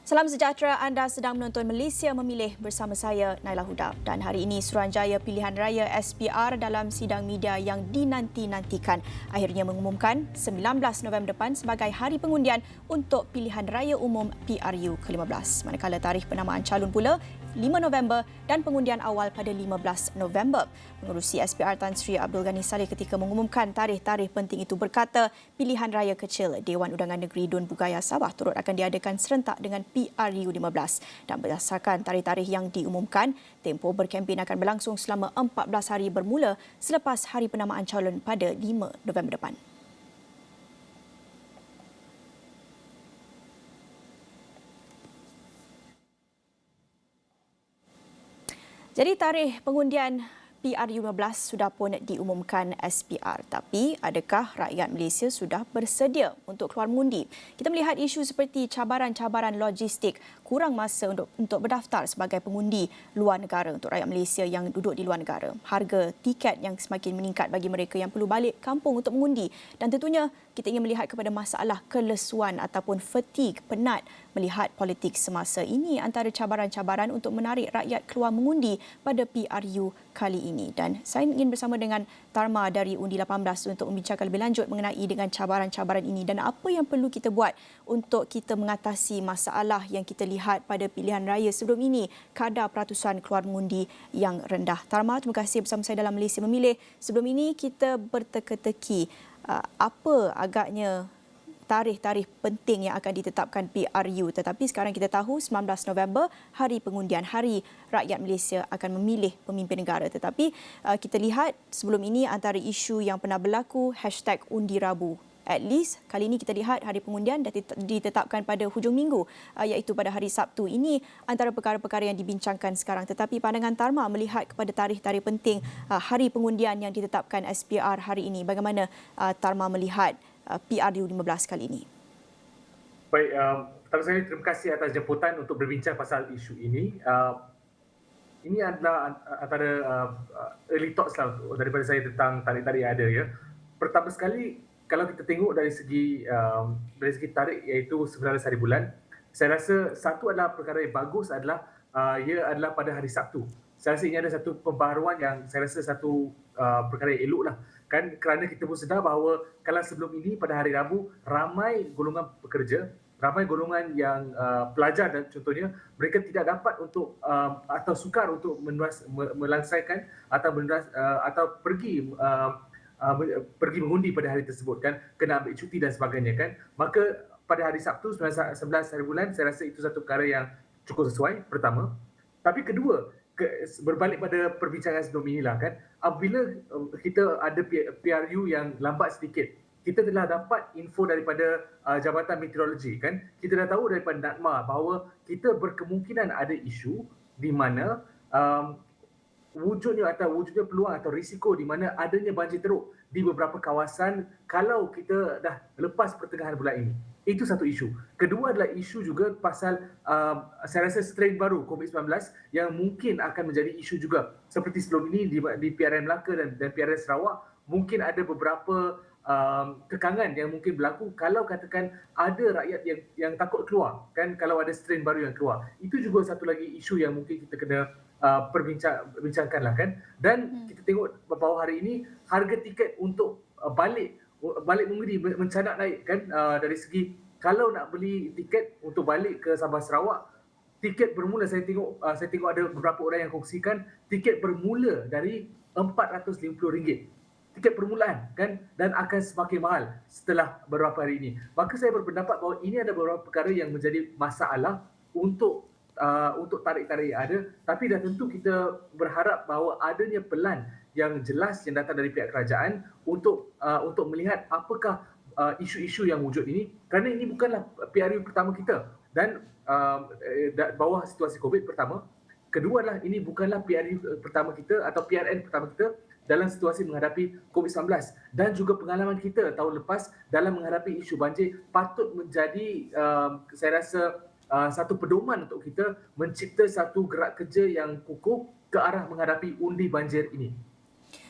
Salam sejahtera, anda sedang menonton Malaysia Memilih bersama saya, Naila Huda. Dan hari ini Suruhanjaya Pilihan Raya SPR dalam sidang media yang dinanti-nantikan akhirnya mengumumkan 19 November depan sebagai hari pengundian untuk Pilihan Raya Umum PRU ke-15. Manakala tarikh penamaan calon pula 5 November dan pengundian awal pada 15 November. Pengerusi SPR Tan Sri Abdul Ghani Saleh ketika mengumumkan tarikh-tarikh penting itu berkata pilihan raya kecil Dewan Undangan Negeri Dun Bugaya Sabah turut akan diadakan serentak dengan PRU 15 dan berdasarkan tarikh-tarikh yang diumumkan, tempoh berkempen akan berlangsung selama 14 hari bermula selepas hari penamaan calon pada 5 November depan. Jadi tarikh pengundian PRU 15 sudah pun diumumkan SPR. Tapi adakah rakyat Malaysia sudah bersedia untuk keluar mengundi? Kita melihat isu seperti cabaran-cabaran logistik, kurang masa untuk berdaftar sebagai pengundi luar negara untuk rakyat Malaysia yang duduk di luar negara. Harga tiket yang semakin meningkat bagi mereka yang perlu balik kampung untuk mengundi. Dan tentunya kita ingin melihat kepada masalah kelesuan ataupun fatigue, penat melihat politik semasa ini antara cabaran-cabaran untuk menarik rakyat keluar mengundi pada PRU kali ini. Dan saya ingin bersama dengan Tarma dari Undi 18 untuk membincangkan lebih lanjut mengenai dengan cabaran-cabaran ini dan apa yang perlu kita buat untuk kita mengatasi masalah yang kita lihat pada pilihan raya sebelum ini, kadar peratusan keluar mengundi yang rendah. Tarma, terima kasih bersama saya dalam Malaysia Memilih. Sebelum ini kita berteka-teki apa agaknya tarikh-tarikh penting yang akan ditetapkan PRU. Tetapi sekarang kita tahu 19 November, hari pengundian, hari rakyat Malaysia akan memilih pemimpin negara. Tetapi kita lihat sebelum ini antara isu yang pernah berlaku, #Undi Rabu. At least kali ini kita lihat hari pengundian dah ditetapkan pada hujung minggu, iaitu pada hari Sabtu. Ini antara perkara-perkara yang dibincangkan sekarang. Tetapi pandangan Tarma melihat kepada tarikh-tarikh penting hari pengundian yang ditetapkan SPR hari ini. Bagaimana Tarma melihat PRU 15 kali ini? Baik, pertama sekali terima kasih atas jemputan untuk berbincang pasal isu ini. Ini adalah antara early thoughts lah daripada saya tentang tarikh-tarikh yang ada. Ya. Pertama sekali, kalau kita tengok dari segi tarikh iaitu 19 hari bulan, saya rasa satu adalah perkara yang bagus adalah ia adalah pada hari Sabtu. Saya rasa ini ada satu pembaharuan yang saya rasa satu perkara yang elok lah. Kan kerana kita pun sedar bahawa kalau sebelum ini pada hari Rabu ramai golongan pekerja, ramai golongan yang pelajar dan contohnya mereka tidak dapat untuk atau sukar untuk melangsaikan atau pergi mengundi pada hari tersebut kan, kena ambil cuti dan sebagainya kan. Maka pada hari Sabtu 11 hari bulan saya rasa itu satu perkara yang cukup sesuai pertama. Tapi kedua, berbalik pada perbincangan sebelum inilah kan, apabila kita ada PRU yang lambat sedikit, kita telah dapat info daripada Jabatan Meteorologi kan, kita dah tahu daripada NATMA bahawa kita berkemungkinan ada isu di mana wujudnya peluang atau risiko di mana adanya banjir teruk di beberapa kawasan kalau kita dah lepas pertengahan bulan ini. Itu satu isu. Kedua adalah isu juga pasal saya rasa strain baru COVID-19 yang mungkin akan menjadi isu juga. Seperti sebelum ini di PRN Melaka dan PRN Sarawak, mungkin ada beberapa kekangan yang mungkin berlaku kalau katakan ada rakyat yang takut keluar kan, kalau ada strain baru yang keluar. Itu juga satu lagi isu yang mungkin kita kena bincangkanlah kan. Dan kita tengok beberapa hari ini harga tiket untuk balik mengundi mencanak naik kan, dari segi kalau nak beli tiket untuk balik ke Sabah Sarawak, tiket bermula saya tengok ada beberapa orang yang kongsikan tiket bermula dari RM450, tiket permulaan kan, dan akan semakin mahal setelah beberapa hari ini. Maka saya berpendapat bahawa ini ada beberapa perkara yang menjadi masalah untuk tarikh-tarikh yang ada, tapi dah tentu kita berharap bahawa adanya pelan yang jelas yang datang dari pihak kerajaan untuk melihat apakah isu-isu yang wujud ini, kerana ini bukanlah PRU pertama kita dan bawah situasi COVID pertama. Kedua adalah ini bukanlah PRU pertama kita atau PRN pertama kita dalam situasi menghadapi COVID-19, dan juga pengalaman kita tahun lepas dalam menghadapi isu banjir patut menjadi saya rasa satu pedoman untuk kita mencipta satu gerak kerja yang kukuh ke arah menghadapi undi banjir ini.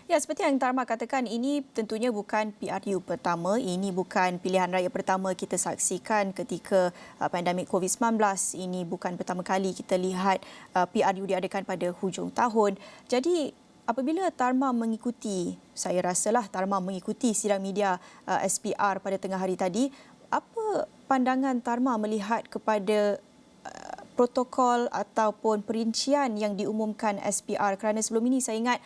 Ya, seperti yang Tarma katakan, ini tentunya bukan PRU pertama, ini bukan pilihan raya pertama kita saksikan ketika pandemik COVID-19. Ini bukan pertama kali kita lihat PRU diadakan pada hujung tahun. Jadi, apabila Tarma mengikuti, saya rasalah Tarma mengikuti sidang media SPR pada tengah hari tadi, apa pandangan Tarma melihat kepada protokol ataupun perincian yang diumumkan SPR, kerana sebelum ini saya ingat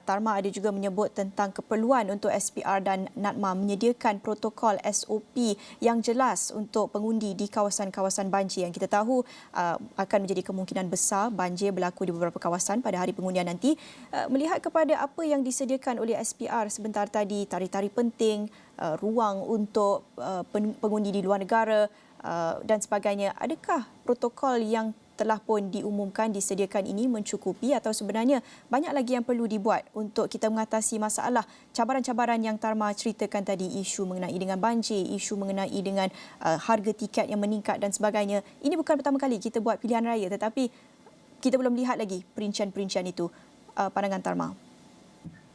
Tarma ada juga menyebut tentang keperluan untuk SPR dan NADMA menyediakan protokol SOP yang jelas untuk pengundi di kawasan-kawasan banjir yang kita tahu akan menjadi kemungkinan besar banjir berlaku di beberapa kawasan pada hari pengundian nanti. Melihat kepada apa yang disediakan oleh SPR sebentar tadi, tarikh-tarikh penting, ruang untuk pengundi di luar negara, dan sebagainya. Adakah protokol yang telah pun diumumkan, disediakan ini mencukupi atau sebenarnya banyak lagi yang perlu dibuat untuk kita mengatasi masalah cabaran-cabaran yang Tarma ceritakan tadi, isu mengenai dengan banjir, isu mengenai dengan harga tiket yang meningkat dan sebagainya. Ini bukan pertama kali kita buat pilihan raya, tetapi kita belum lihat lagi perincian-perincian itu. Pandangan Tarma.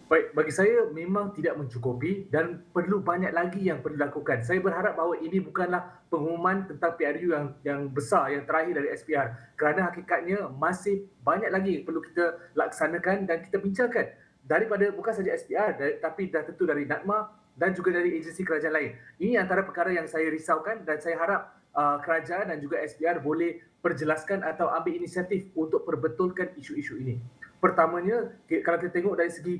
Baik, bagi saya memang tidak mencukupi dan perlu banyak lagi yang perlu dilakukan. Saya berharap bahawa ini bukanlah pengumuman tentang PRU yang besar, yang terakhir dari SPR. Kerana hakikatnya masih banyak lagi yang perlu kita laksanakan dan kita bincangkan. Daripada bukan saja SPR, tapi dah tentu dari NADMA dan juga dari agensi kerajaan lain. Ini antara perkara yang saya risaukan dan saya harap kerajaan dan juga SPR boleh perjelaskan atau ambil inisiatif untuk perbetulkan isu-isu ini. Pertamanya, kalau kita tengok dari segi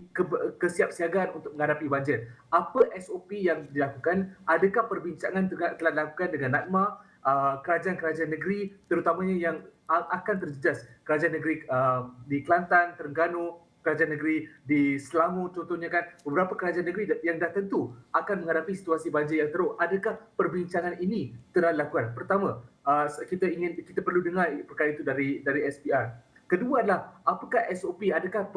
kesiapsiagaan untuk menghadapi banjir, apa SOP yang dilakukan? Adakah perbincangan telah dilakukan dengan NADMA, kerajaan-kerajaan negeri, terutamanya yang akan terjejas, kerajaan negeri di Kelantan, Terengganu, kerajaan negeri di Selangor contohnya kan, beberapa kerajaan negeri yang dah tentu akan menghadapi situasi banjir yang teruk. Adakah perbincangan ini telah dilakukan? Pertama, kita perlu dengar perkara itu dari SPR. Kedua adalah, apakah SOP, adakah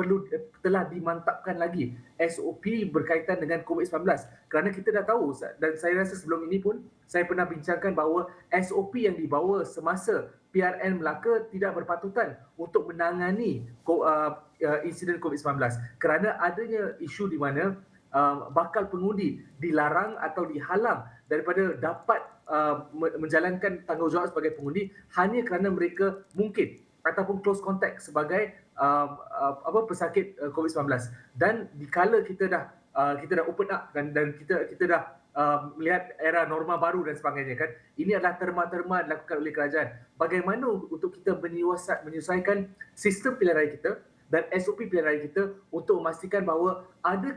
telah dimantapkan lagi SOP berkaitan dengan COVID-19? Kerana kita dah tahu dan saya rasa sebelum ini pun saya pernah bincangkan bahawa SOP yang dibawa semasa PRN Melaka tidak berpatutan untuk menangani insiden COVID-19. Kerana adanya isu di mana bakal pengundi dilarang atau dihalang daripada dapat menjalankan tanggungjawab sebagai pengundi hanya kerana mereka mungkin ataupun close contact sebagai pesakit COVID-19. Dan dikala kita dah open up dan kita dah melihat era norma baru dan sebagainya kan, ini adalah terma-terma dilakukan oleh kerajaan. Bagaimana untuk kita menyelesaikan sistem pilihan raya kita dan SOP pilihan raya kita untuk memastikan bahawa ada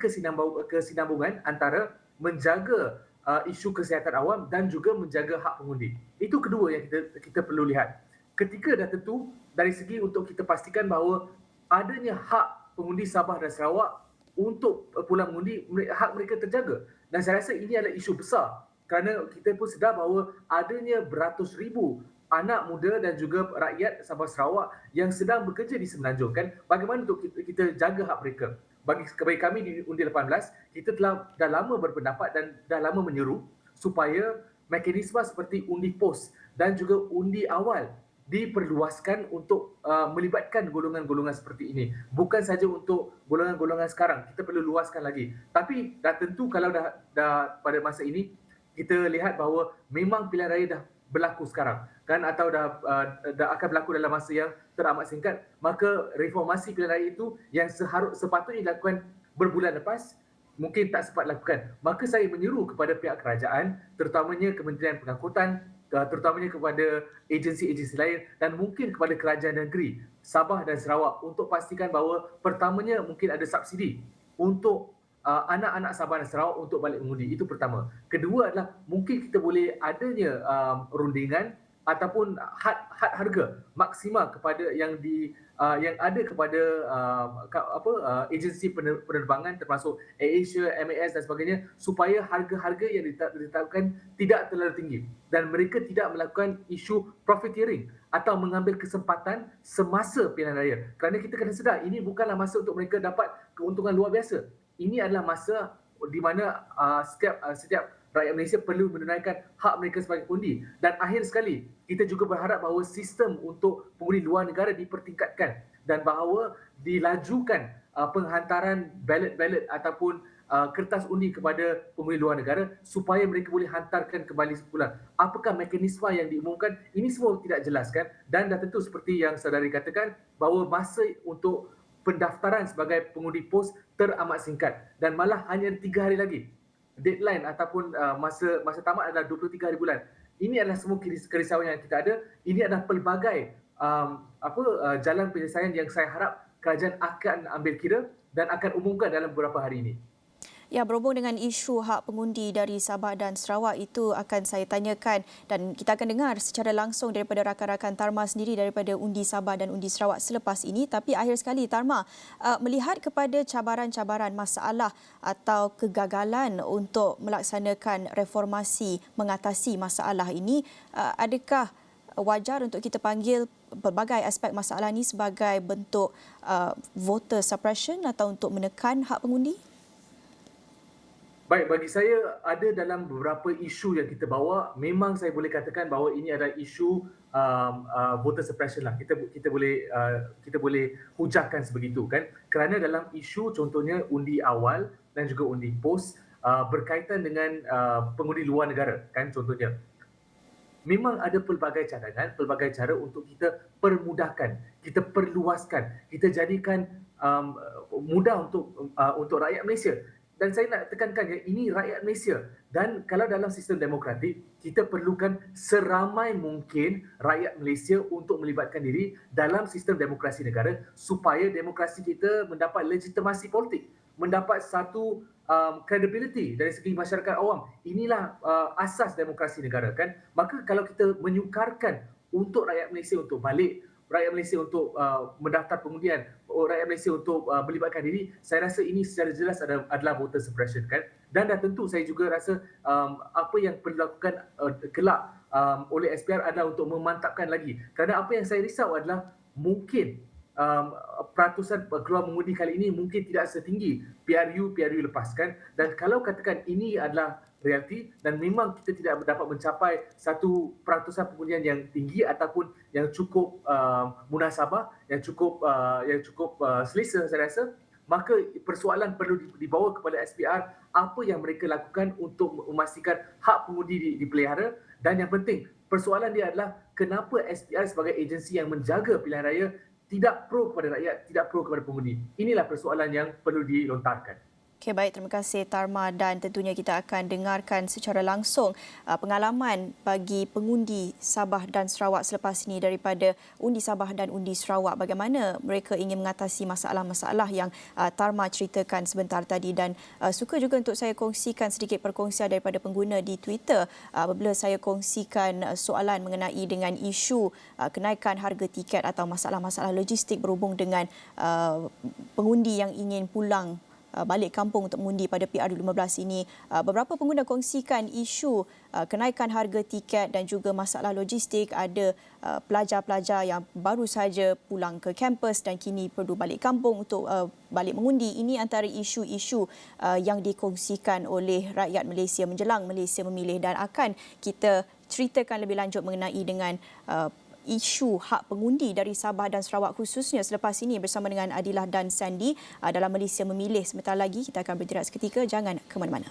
kesinambungan antara menjaga isu kesihatan awam dan juga menjaga hak pengundi. Itu kedua yang kita perlu lihat. Ketika dah tentu dari segi untuk kita pastikan bahawa adanya hak pengundi Sabah dan Sarawak untuk pulang mengundi, hak mereka terjaga. Dan saya rasa ini adalah isu besar kerana kita pun sedar bahawa adanya beratus ribu anak muda dan juga rakyat Sabah Sarawak yang sedang bekerja di Semenanjung kan. Bagaimana untuk kita jaga hak mereka? Bagi kami di Undi 18, kita dah lama berpendapat dan dah lama menyeru supaya mekanisme seperti undi pos dan juga undi awal diperluaskan untuk melibatkan golongan-golongan seperti ini. Bukan saja untuk golongan-golongan sekarang, kita perlu luaskan lagi. Tapi dah tentu kalau dah pada masa ini, kita lihat bahawa memang pilihan raya dah berlaku sekarang kan, atau dah akan berlaku dalam masa yang teramat singkat, maka reformasi pilihan raya itu yang sepatutnya dilakukan berbulan lepas, mungkin tak sempat lakukan. Maka saya menyeru kepada pihak kerajaan, terutamanya Kementerian Pengangkutan, terutamanya kepada agensi-agensi lain dan mungkin kepada kerajaan negeri Sabah dan Sarawak untuk pastikan bahawa pertamanya mungkin ada subsidi untuk anak-anak Sabah dan Sarawak untuk balik mengundi. Itu pertama. Kedua adalah mungkin kita boleh adanya rundingan ataupun had harga maksima kepada yang ada kepada agensi penerbangan termasuk AirAsia, MAS dan sebagainya, supaya harga-harga yang ditetapkan tidak terlalu tinggi dan mereka tidak melakukan isu profiteering atau mengambil kesempatan semasa pilihan raya. Kerana kita kena sedar, ini bukanlah masa untuk mereka dapat keuntungan luar biasa. Ini adalah masa di mana setiap rakyat Malaysia perlu menunaikan hak mereka sebagai pengundi. Dan akhir sekali, kita juga berharap bahawa sistem untuk pengundi luar negara dipertingkatkan dan bahawa dilajukan penghantaran ballot ataupun kertas undi kepada pengundi luar negara supaya mereka boleh hantarkan kembali semula. Apakah mekanisme yang diumumkan? Ini semua tidak jelas kan? Dan dah tentu seperti yang saudari katakan bahawa masa untuk pendaftaran sebagai pengundi pos teramat singkat dan malah hanya 3 hari lagi. Deadline ataupun masa tamat adalah 23 hari bulan. Ini adalah semua kerisauan yang kita ada. Ini adalah pelbagai jalan penyelesaian yang saya harap kerajaan akan ambil kira dan akan umumkan dalam beberapa hari ini. Ya, berhubung dengan isu hak pengundi dari Sabah dan Sarawak itu akan saya tanyakan dan kita akan dengar secara langsung daripada rakan-rakan Tarma sendiri daripada undi Sabah dan undi Sarawak selepas ini. Tapi akhir sekali Tarma, melihat kepada cabaran-cabaran masalah atau kegagalan untuk melaksanakan reformasi mengatasi masalah ini, adakah wajar untuk kita panggil pelbagai aspek masalah ini sebagai bentuk voter suppression atau untuk menekan hak pengundi? Baik, bagi saya ada dalam beberapa isu yang kita bawa, memang saya boleh katakan bahawa ini adalah isu voter suppression lah. Kita boleh hujahkan sebegitu kan. Kerana dalam isu contohnya undi awal dan juga undi pos berkaitan dengan pengundi luar negara kan contohnya. Memang ada pelbagai cadangan, pelbagai cara untuk kita permudahkan, kita perluaskan, kita jadikan mudah untuk rakyat Malaysia. Dan saya nak tekankan ya, ini rakyat Malaysia. Dan kalau dalam sistem demokratik, kita perlukan seramai mungkin rakyat Malaysia untuk melibatkan diri dalam sistem demokrasi negara supaya demokrasi kita mendapat legitimasi politik, mendapat satu credibility dari segi masyarakat awam. Inilah asas demokrasi negara kan. Maka kalau kita menyukarkan untuk rakyat Malaysia untuk balik, rakyat Malaysia untuk mendaftar pengundian, rakyat Malaysia untuk melibatkan diri, saya rasa ini secara jelas adalah voter suppression kan. Dan dah tentu saya juga rasa apa yang perlu dilakukan kelak oleh SPR adalah untuk memantapkan lagi. Kerana apa yang saya risau adalah mungkin peratusan keluar mengundi kali ini mungkin tidak setinggi PRU lepas kan. Dan kalau katakan ini adalah realiti dan memang kita tidak dapat mencapai satu peratusan pengundian yang tinggi ataupun yang cukup munasabah, yang cukup selesa saya rasa, maka persoalan perlu dibawa kepada SPR apa yang mereka lakukan untuk memastikan hak pengundi dipelihara. Dan yang penting, persoalan dia adalah kenapa SPR sebagai agensi yang menjaga pilihan raya tidak pro kepada rakyat, tidak pro kepada pengundi. Inilah persoalan yang perlu dilontarkan. Okey, baik, terima kasih Tarma, dan tentunya kita akan dengarkan secara langsung pengalaman bagi pengundi Sabah dan Sarawak selepas ini daripada undi Sabah dan undi Sarawak, bagaimana mereka ingin mengatasi masalah-masalah yang Tarma ceritakan sebentar tadi. Dan suka juga untuk saya kongsikan sedikit perkongsian daripada pengguna di Twitter apabila saya kongsikan soalan mengenai dengan isu kenaikan harga tiket atau masalah-masalah logistik berhubung dengan pengundi yang ingin pulang balik kampung untuk mengundi pada PRU15 ini. Beberapa pengguna kongsikan isu kenaikan harga tiket dan juga masalah logistik. Ada pelajar-pelajar yang baru saja pulang ke kampus dan kini perlu balik kampung untuk balik mengundi. Ini antara isu-isu yang dikongsikan oleh rakyat Malaysia menjelang Malaysia memilih, dan akan kita ceritakan lebih lanjut mengenai dengan isu hak pengundi dari Sabah dan Sarawak khususnya selepas ini bersama dengan Adilah dan Sandy dalam Malaysia Memilih. Sebentar lagi kita akan bergerak seketika, jangan ke mana-mana.